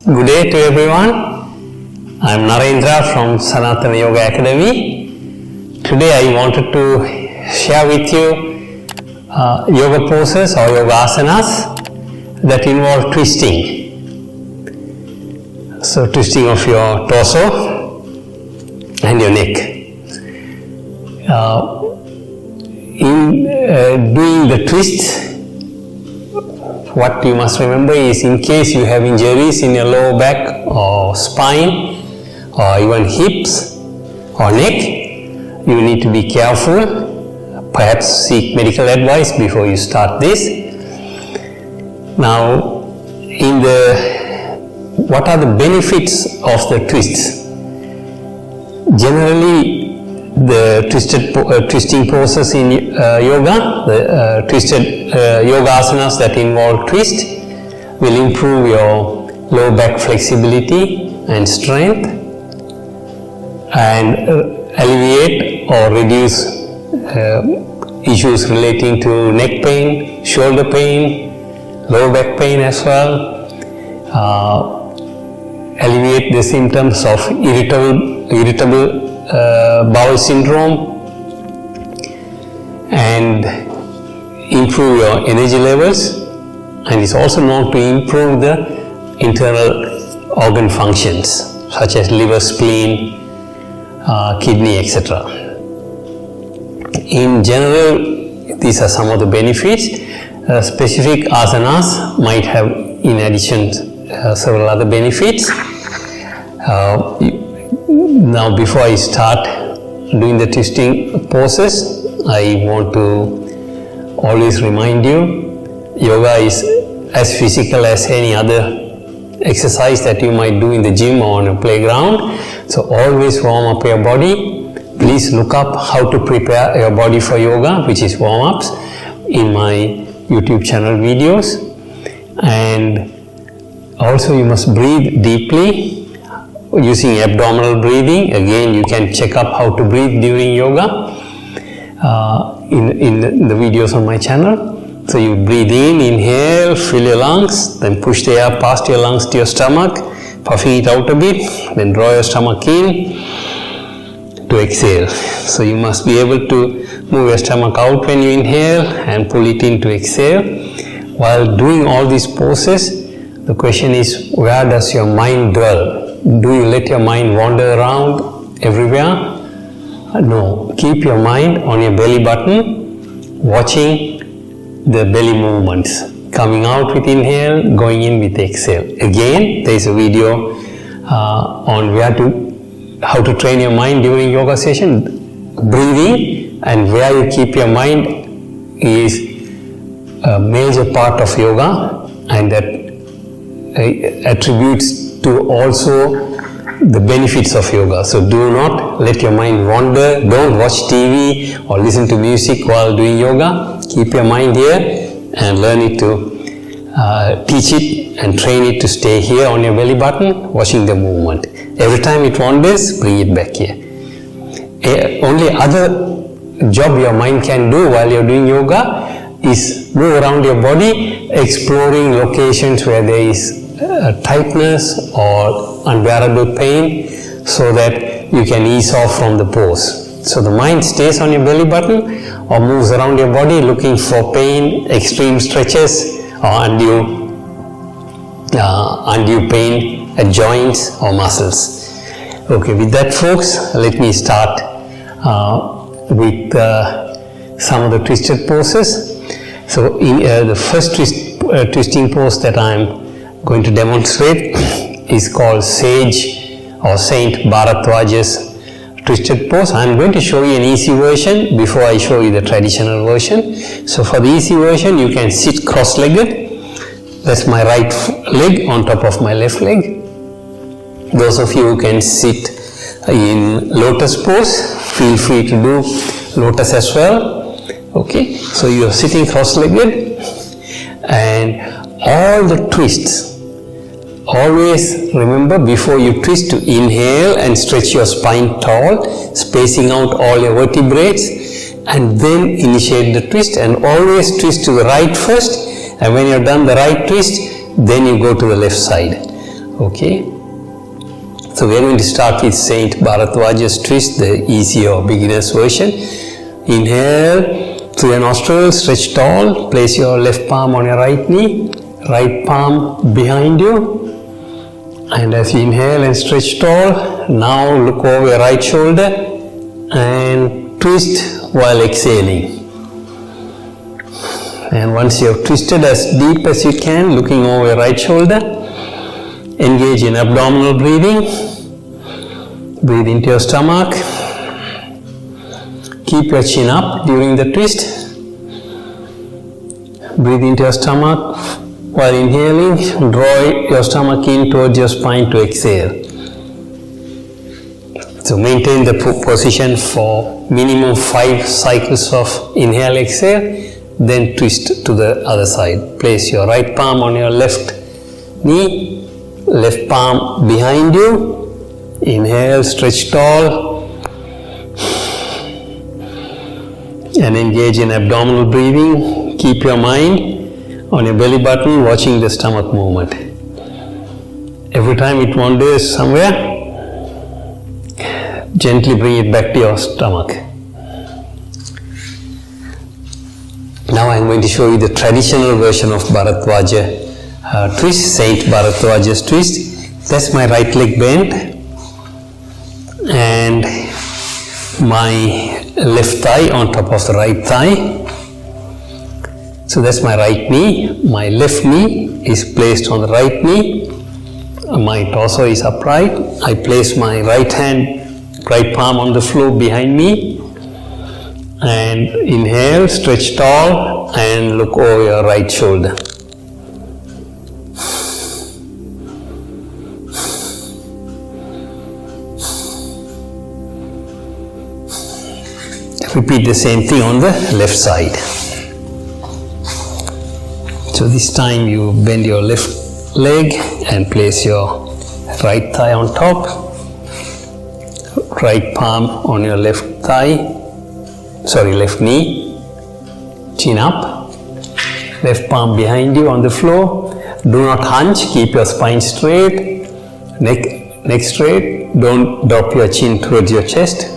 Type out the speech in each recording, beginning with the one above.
Good day to everyone. I am Narendra from Sanatana Yoga Academy. Today I wanted to share with you yoga poses or yoga asanas that involve twisting. So twisting of your torso and your neck. In doing the twist, what you must remember is, in case you have injuries in your lower back or spine or even hips or neck, you need to be careful. Perhaps seek medical advice before you start this. Now, what are the benefits of the twists? Generally, the twisting poses in yoga, the twisted yoga asanas that involve twist will improve your lower back flexibility and strength and alleviate or reduce issues relating to neck pain, shoulder pain, lower back pain as well, alleviate the symptoms of irritable bowel syndrome and improve your energy levels, and is also known to improve the internal organ functions such as liver, spleen, kidney, etc. In general, these are some of the benefits. Specific asanas might have, in addition, several other benefits. Now, before I start doing the twisting poses, I want to always remind you, yoga is as physical as any other exercise that you might do in the gym or on a playground. So always warm up your body. Please look up how to prepare your body for yoga, which is warm-ups, in my YouTube channel videos. And also you must breathe deeply using abdominal breathing. Again, you can check up how to breathe during yoga in the videos on my channel. So you breathe in, inhale, fill your lungs, then push the air past your lungs to your stomach, puffing it out a bit, then draw your stomach in to exhale. So you must be able to move your stomach out when you inhale and pull it in to exhale. While doing all these poses, the question is, where does your mind dwell? Do you let your mind wander around everywhere? No. Keep your mind on your belly button, watching the belly movements, coming out with inhale, going in with exhale. Again, there is a video on how to train your mind during yoga session. Breathing and where you keep your mind is a major part of yoga, and that attributes to also the benefits of yoga. So do not let your mind wander. Don't watch TV or listen to music while doing yoga. Keep your mind here and learn it to teach it and train it to stay here on your belly button, watching the movement. Every time it wanders, bring it back here. Only other job your mind can do while you're doing yoga is move around your body, exploring locations where there is tightness or unbearable pain, so that you can ease off from the pose. So the mind stays on your belly button or moves around your body looking for pain, extreme stretches or undue pain at joints or muscles. Okay, with that folks, let me start with some of the twisted poses. So in the first twisting pose that I am going to demonstrate is called Sage or Saint Bharathwaja's twisted pose. I am going to show you an easy version before I show you the traditional version. So for the easy version, you can sit cross-legged. That's my right leg on top of my left leg. Those of you who can sit in lotus pose, feel free to do lotus as well. Okay, so you are sitting cross-legged, and all the twists, always remember, before you twist, to inhale and stretch your spine tall, spacing out all your vertebrae, and then initiate the twist, and always twist to the right first, and when you're done the right twist, then you go to the left side. Okay. So we are going to start with Saint Bharathwaja's twist, the easy or beginner's version. Inhale through your nostrils, stretch tall, place your left palm on your right knee, right palm behind you. And as you inhale and stretch tall, now look over your right shoulder and twist while exhaling. And once you have twisted as deep as you can, looking over your right shoulder, engage in abdominal breathing. Breathe into your stomach. Keep your chin up during the twist. Breathe into your stomach. While inhaling, draw your stomach in towards your spine to exhale. So maintain the position for minimum 5 cycles of inhale, exhale. Then twist to the other side. Place your right palm on your left knee, left palm behind you. Inhale, stretch tall, and engage in abdominal breathing. Keep your mind on your belly button, watching the stomach movement. Every time it wanders somewhere, gently bring it back to your stomach. Now I am going to show you the traditional version of Bharathwaja twist, Saint Bharathwaja's twist. That's my right leg bent and my left thigh on top of the right thigh. So that's my right knee. My left knee is placed on the right knee. My torso is upright. I place my right palm on the floor behind me. And inhale, stretch tall and look over your right shoulder. Repeat the same thing on the left side. So this time you bend your left leg and place your right thigh on top. Right palm on your left knee, chin up, left palm behind you on the floor. Do not hunch, keep your spine straight, neck straight, don't drop your chin towards your chest.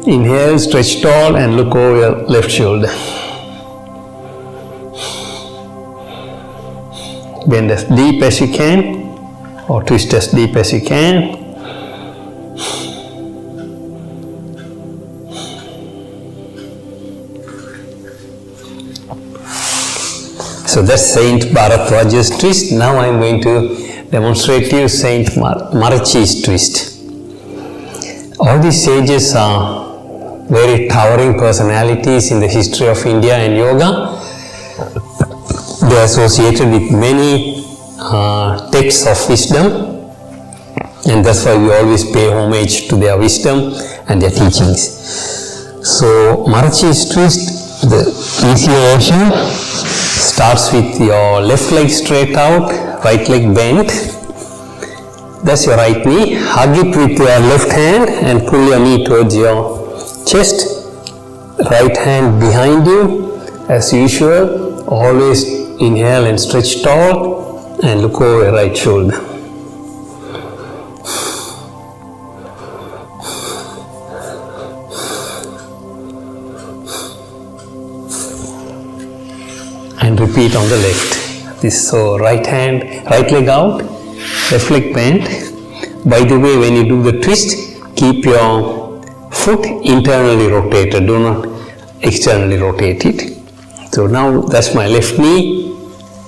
Inhale, stretch tall and look over your left shoulder. Bend as deep as you can or twist as deep as you can. So that's Saint Bharathwaja's twist. Now I am going to demonstrate to you Saint Marucci's twist. All these sages are very towering personalities in the history of India and yoga. They are associated with many texts of wisdom, and that's why we always pay homage to their wisdom and their teachings. So Marucci's twist, the easier version, starts with your left leg straight out, right leg bent. That's your right knee. Hug it with your left hand and pull your knee towards your chest. Right hand behind you. As usual, always inhale and stretch tall and look over your right shoulder. And repeat on the left. So right leg out, left leg bent. By the way, when you do the twist, keep your foot internally rotated, do not externally rotate it. So now that's my left knee.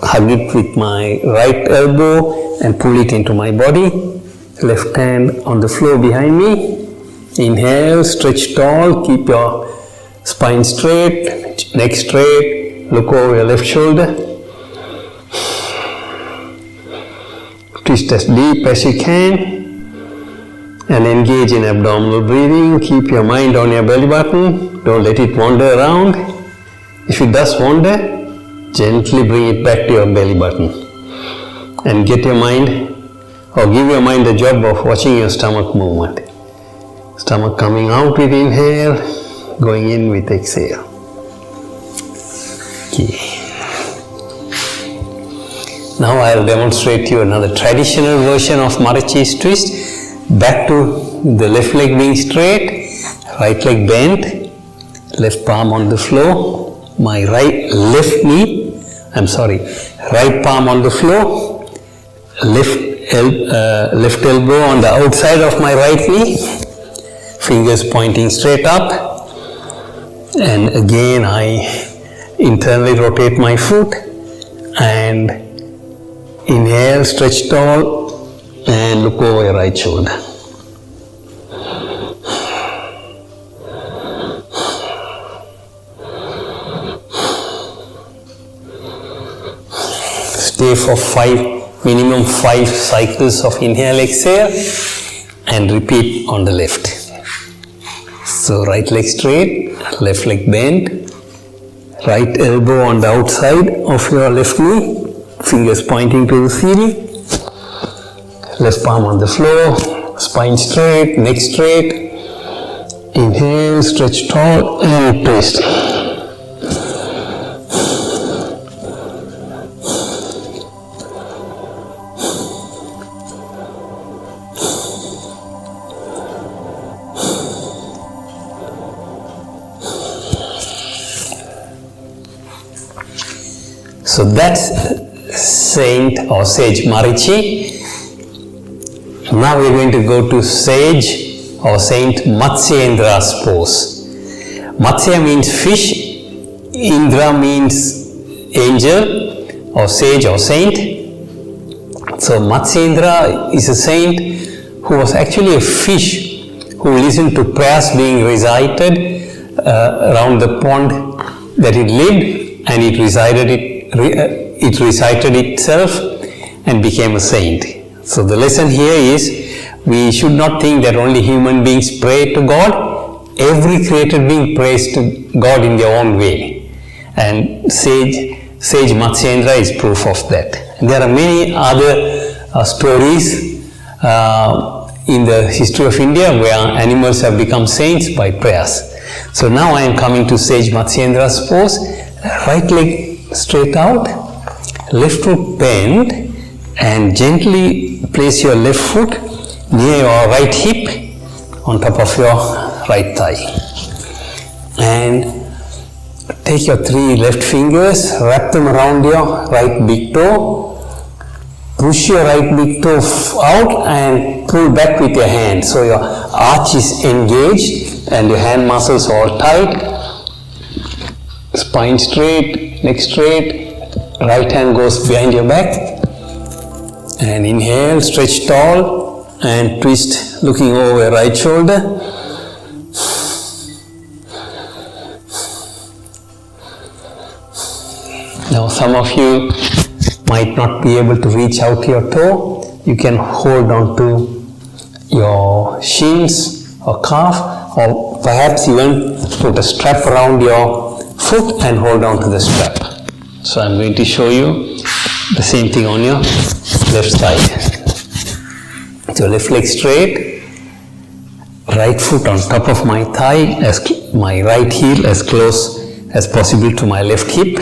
Hug it with my right elbow and pull it into my body. Left hand on the floor behind me. Inhale, stretch tall, keep your spine straight, neck straight. Look over your left shoulder. Twist as deep as you can and engage in abdominal breathing. Keep your mind on your belly button. Don't let it wander around. If it does wander, gently bring it back to your belly button and get your mind or give your mind the job of watching your stomach movement. Stomach coming out with inhale, going in with exhale. Okay. Now I'll demonstrate to you another traditional version of Marucci's twist. Back to the left leg being straight, right leg bent, left palm on the floor, my right palm on the floor, left elbow on the outside of my right knee, fingers pointing straight up, and again I internally rotate my foot and inhale, stretch tall and look over your right shoulder. Stay for minimum 5 cycles of inhale, exhale, and repeat on the left. So right leg straight, left leg bent, right elbow on the outside of your left knee, fingers pointing to the ceiling, left palm on the floor, spine straight, neck straight, inhale, stretch tall and twist. So that's Saint or Sage Marucci. Now we're going to go to Sage or Saint Matsiendra's pose. Matsya means fish, Indra means angel or sage or saint. So Matsiendra is a saint who was actually a fish who listened to prayers being recited around the pond that it lived, and it recited itself and became a saint. So the lesson here is we should not think that only human beings pray to God. Every created being prays to God in their own way. And Sage Matsiendra is proof of that. And there are many other stories in the history of India where animals have become saints by prayers. So now I am coming to Sage Matsiendra's pose. Right leg straight out, left foot bend, and gently place your left foot near your right hip on top of your right thigh. And take your 3 left fingers, wrap them around your right big toe, push your right big toe out and pull back with your hand. So your arch is engaged and your hand muscles all tight. Spine straight, neck straight, right hand goes behind your back. And inhale, stretch tall and twist looking over your right shoulder. Now some of you might not be able to reach out your toe. You can hold on to your shins or calf, or perhaps even put a strap around your foot and hold on to the strap. So I'm going to show you the same thing on your left side. So left leg straight, right foot on top of my thigh, my right heel as close as possible to my left hip.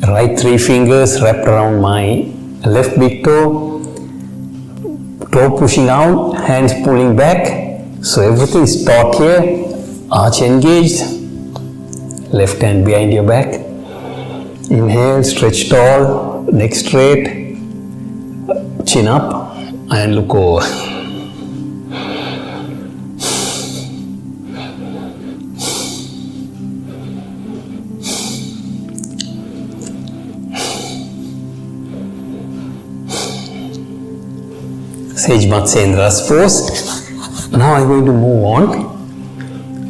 Right 3 fingers wrapped around my left big toe, toe pushing out, hands pulling back. So everything is taut here, arch engaged, left hand behind your back. Inhale, stretch tall, neck straight, chin up and look over. Sage Matsiendra's pose. Now I'm going to move on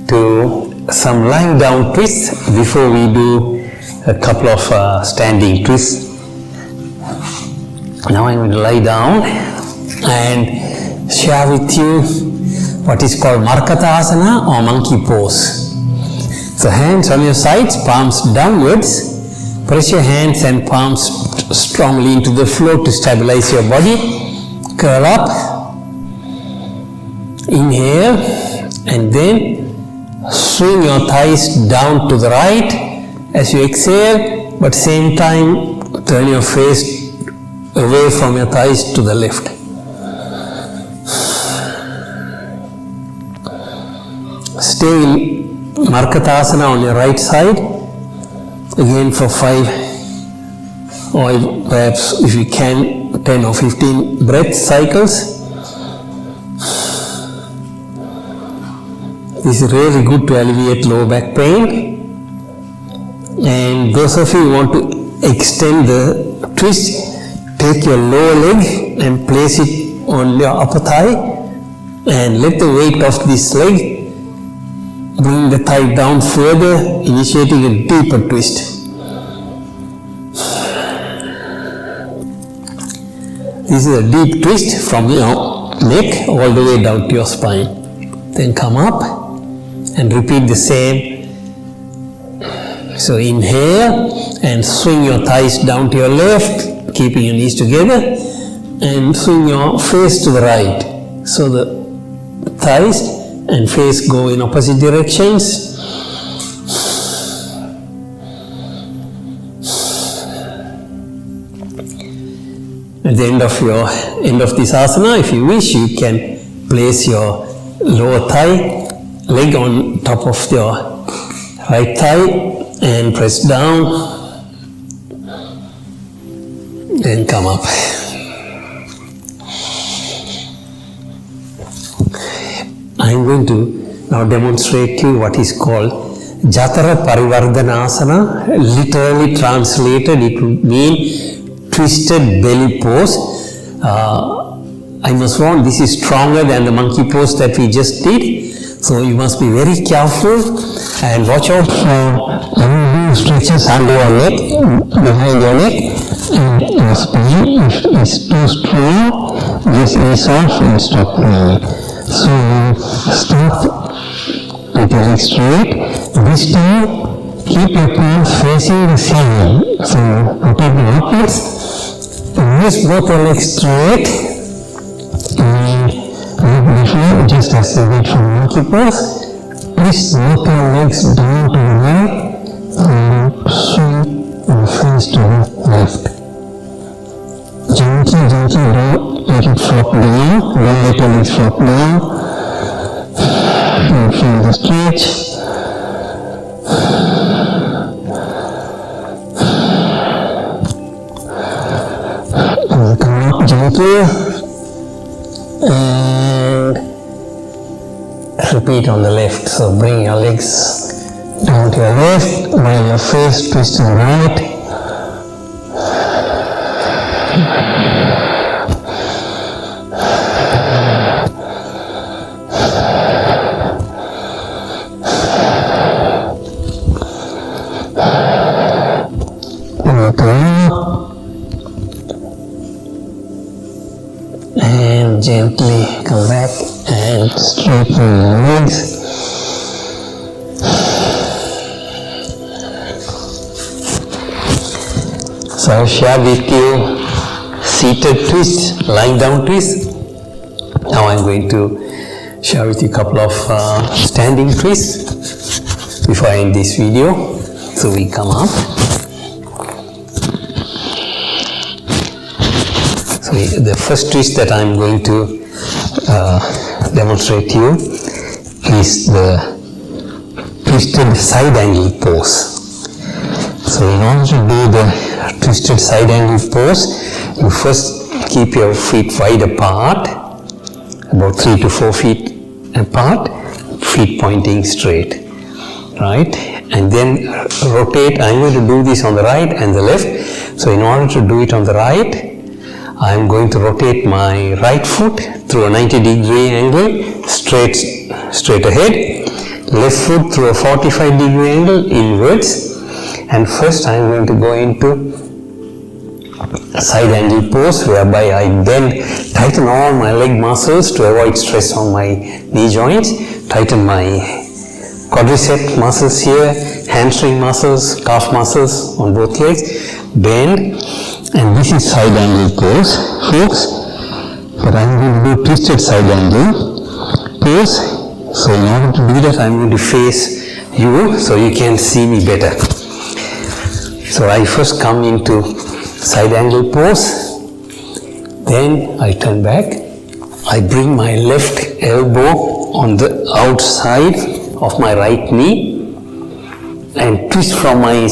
to some lying down twists before we do a couple of standing twists. Now I'm going to lie down and share with you what is called Markata Asana or monkey pose. So hands on your sides, palms downwards. Press your hands and palms strongly into the floor to stabilize your body. Curl up. Inhale and then swing your thighs down to the right as you exhale, but same time turn your face away from your thighs to the left. Stay in Markatasana on your right side, again for 5 or perhaps if you can 10 or 15 breath cycles. This is really good to alleviate lower back pain. And those of you who want to extend the twist, take your lower leg and place it on your upper thigh and let the weight of this leg bring the thigh down further, initiating a deeper twist. This is a deep twist from your neck all the way down to your spine. Then come up and repeat the same. So inhale and swing your thighs down to your left, keeping your knees together, and swing your face to the right. So the thighs and face go in opposite directions. At the end of this asana, if you wish, you can place your lower thigh leg on top of your right thigh and press down and come up. I am going to now demonstrate to you what is called Jatara Parivardhanasana. Literally translated, it would mean twisted belly pose. I must warn, this is stronger than the monkey pose that we just did. So you must be very careful and watch out for any stretches under your neck, behind your neck, and your spine. If it's too strong, just ease off and stop playing. So start with your legs straight. This time, keep your palms facing the ceiling. So rotate them upwards. Raise both your legs straight. And just as you did from monkey pose, twist both your legs down to the right and swing your face to the left. Gently, don't let it flop down, don't let your legs flop down. And feel the stretch. And come up gently. And repeat on the left. So bring your legs down to your left while your face twists to the right. And gently come back and straighten your legs. So I'll share with you seated twist, lying down twist. Now I'm going to share with you a couple of standing twists before I end this video. So we come up. So the first twist that I'm going to demonstrate to you is the twisted side angle pose. So in order to do the twisted side angle pose, you first keep your feet wide apart, about 3 to 4 feet apart, feet pointing straight, right? And then rotate. I'm going to do this on the right and the left. So in order to do it on the right, I'm going to rotate my right foot through a 90-degree angle, straight ahead, left foot through a 45-degree angle inwards, and first I'm going to go into a side angle pose whereby I bend, tighten all my leg muscles to avoid stress on my knee joints, tighten my quadricep muscles here, hamstring muscles, calf muscles on both legs, bend. And this is side angle pose, folks, but I'm going to do twisted side angle pose. So in order to do that, I'm going to face you so you can see me better. So I first come into side angle pose. Then I turn back. I bring my left elbow on the outside of my right knee and twist from my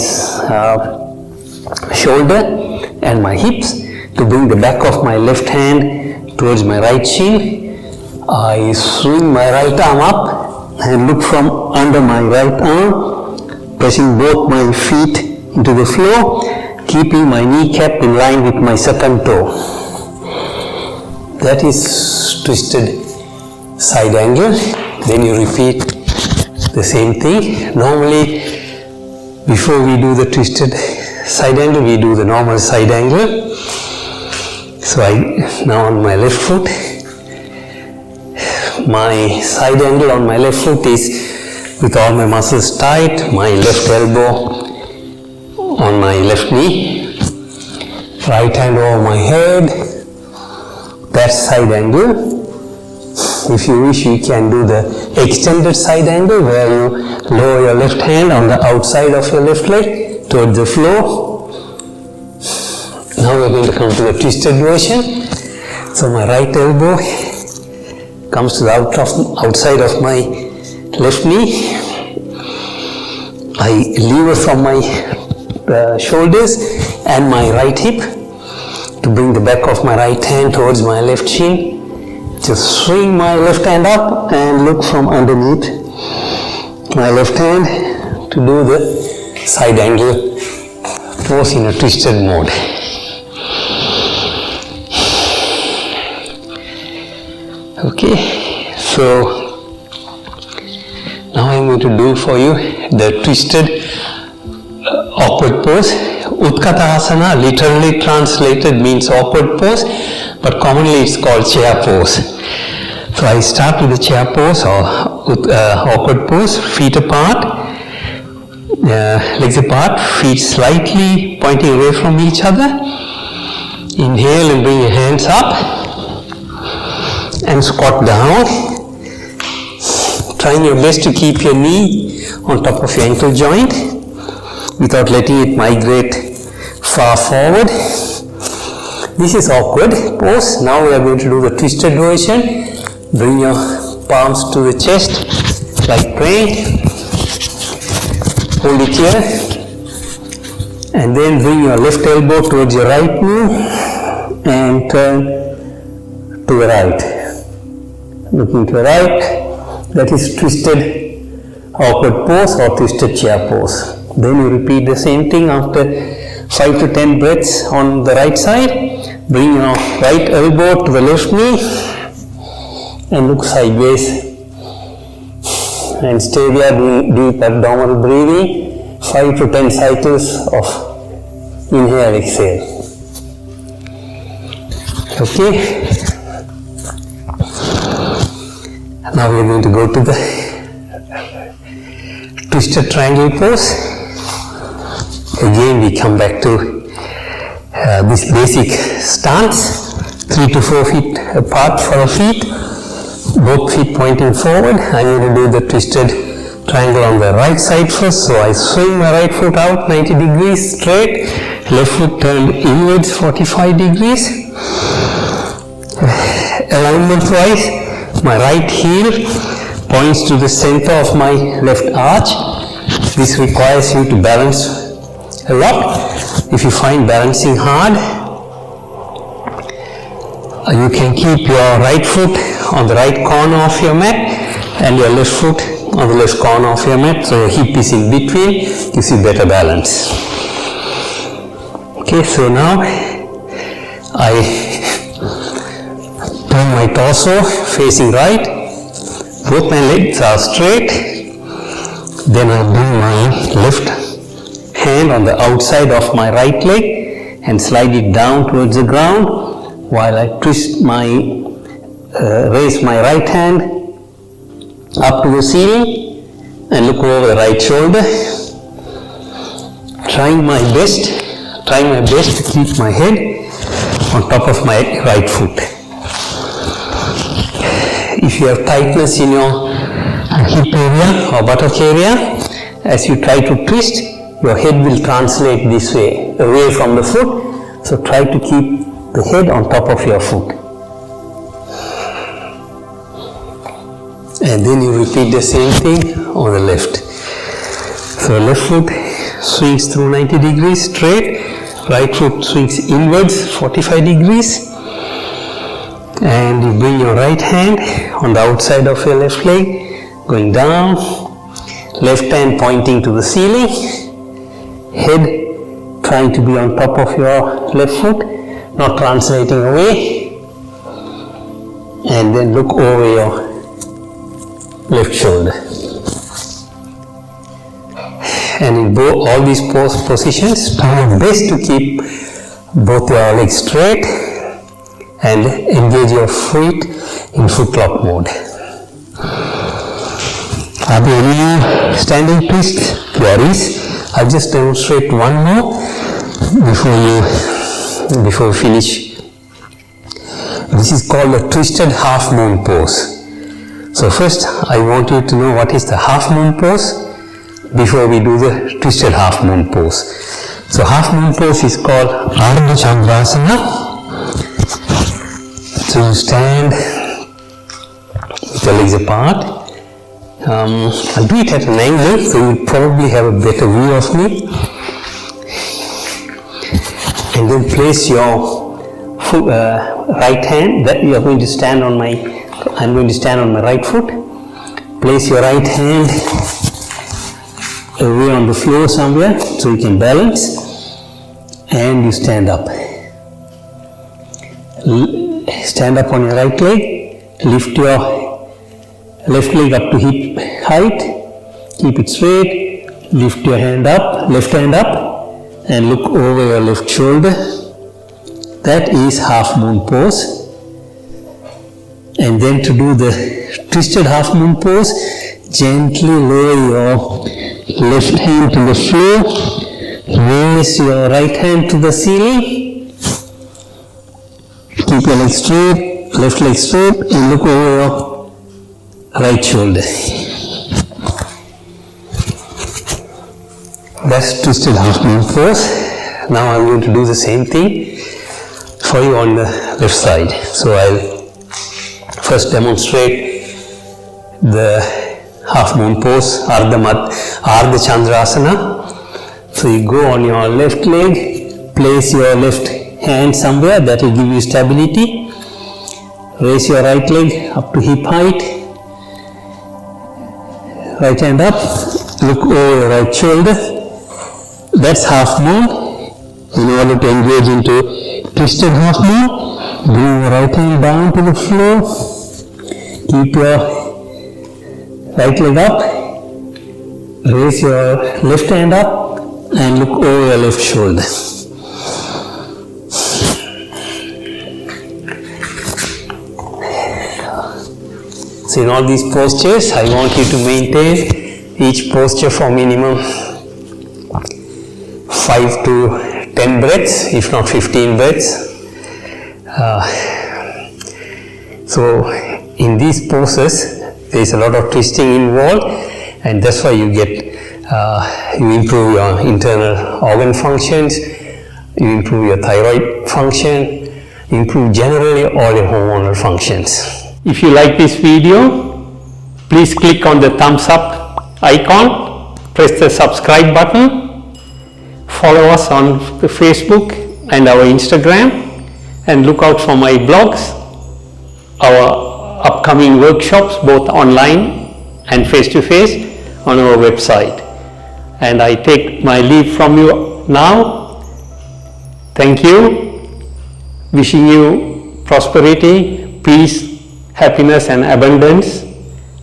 shoulder and my hips to bring the back of my left hand towards my right shin. I swing my right arm up and look from under my right arm, pressing both my feet into the floor, keeping my kneecap in line with my second toe. That is twisted side angle. Then you repeat the same thing. Normally, before we do the twisted side angle, we do the normal side angle. So now on my left foot, my side angle on my left foot is with all my muscles tight, my left elbow on my left knee, right hand over my head. That's side angle. If you wish, you can do the extended side angle where you lower your left hand on the outside of your left leg towards the floor. Now we're going to come to the twisted version. So my right elbow comes to the outside of my left knee. I lever from my shoulders and my right hip to bring the back of my right hand towards my left shin. Just swing my left hand up and look from underneath my left hand to do the side angle pose in a twisted mode. Okay, so now I'm going to do for you the twisted awkward pose. Utkata Asana literally translated means awkward pose, but commonly it's called chair pose. So I start with the chair pose or awkward pose, feet apart, legs apart, feet slightly pointing away from each other. Inhale and bring your hands up and squat down. Trying your best to keep your knee on top of your ankle joint without letting it migrate far forward. This is awkward pose. Now we are going to do the twisted version. Bring your palms to the chest like praying. Hold it here. And then bring your left elbow towards your right knee and turn to the right. Looking to the right. That is twisted awkward pose or twisted chair pose. Then you repeat the same thing after 5 to 10 breaths on the right side. Bring your right elbow to the left knee and look sideways. And stay there doing deep abdominal breathing, 5 to 10 cycles of inhale, exhale. Okay. Now we are going to go to the twisted triangle pose. Again we come back to this basic stance, 3 to 4 feet apart for a feet, both feet pointing forward. I'm going to do the twisted triangle on the right side first. So I swing my right foot out 90 degrees straight, left foot turned inwards 45 degrees. Alignment wise, my right heel points to the center of my left arch. This requires you to balance a lot. If you find balancing hard, you can keep your right foot on the right corner of your mat and your left foot on the left corner of your mat, so your hip is in between, gives you better balance. Okay, so now I turn my torso facing right, both my legs are straight, then I bring my left hand on the outside of my right leg and slide it down towards the ground while I twist raise my right hand up to the ceiling and look over the right shoulder, trying my best to keep my head on top of my right foot. If you have tightness in your hip area or buttock area, as you try to twist, your head will translate this way, away from the foot, So try to keep the head on top of your foot. And then you repeat the same thing on the left. So left foot swings through 90 degrees straight, right foot swings inwards 45 degrees, and you bring your right hand on the outside of your left leg, going down, left hand pointing to the ceiling, head trying to be on top of your left foot, not translating away, and then look over your left shoulder. And in all these positions, try your best to keep both your legs straight and engage your feet in foot lock mode. Are there any standing twist queries? I'll just demonstrate one more before we finish. This is called the twisted half moon pose. So first I want you to know what is the half moon pose before we do the twisted half moon pose. So half moon pose is called Ardha Chandrasana. So you stand with your legs apart. I'll do it at an angle so you'll probably have a better view of me. And then place your right hand, that you are going to stand on I'm going to stand on my right foot. Place your right hand away on the floor somewhere so you can balance, and you stand up. Stand up on your right leg, lift your left leg up to hip height, keep it straight, lift your hand up, left hand up, and look over your left shoulder. That is half moon pose. And then to do the twisted half moon pose, gently lower your left hand to the floor, raise your right hand to the ceiling, keep your leg straight, left leg straight, and look over your right shoulder. That's twisted half moon pose. Now I'm going to do the same thing for you on the left side. So I'll first demonstrate the half moon pose, Ardha Chandrasana. So you go on your left leg, place your left hand somewhere, that will give you stability. Raise your right leg up to hip height, right hand up, look over your right shoulder. That's half moon. In order to engage into twisted half moon, bring your right hand down to the floor, keep your right leg up, raise your left hand up, and look over your left shoulder. So in all these postures, I want you to maintain each posture for minimum 5 to 10 breaths, if not 15 breaths. So in these poses, there is a lot of twisting involved, and that's why you improve your internal organ functions, you improve your thyroid function, you improve generally all your hormonal functions. If you like this video, please click on the thumbs up icon, press the subscribe button, follow us on the Facebook and our Instagram, and look out for my blogs, our upcoming workshops both online and face-to-face on our website. And I take my leave from you now. Thank you. Wishing you prosperity, peace, happiness and abundance.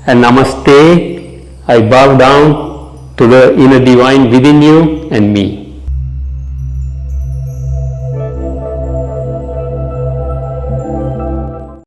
And namaste. I bow down to the inner divine within you and me.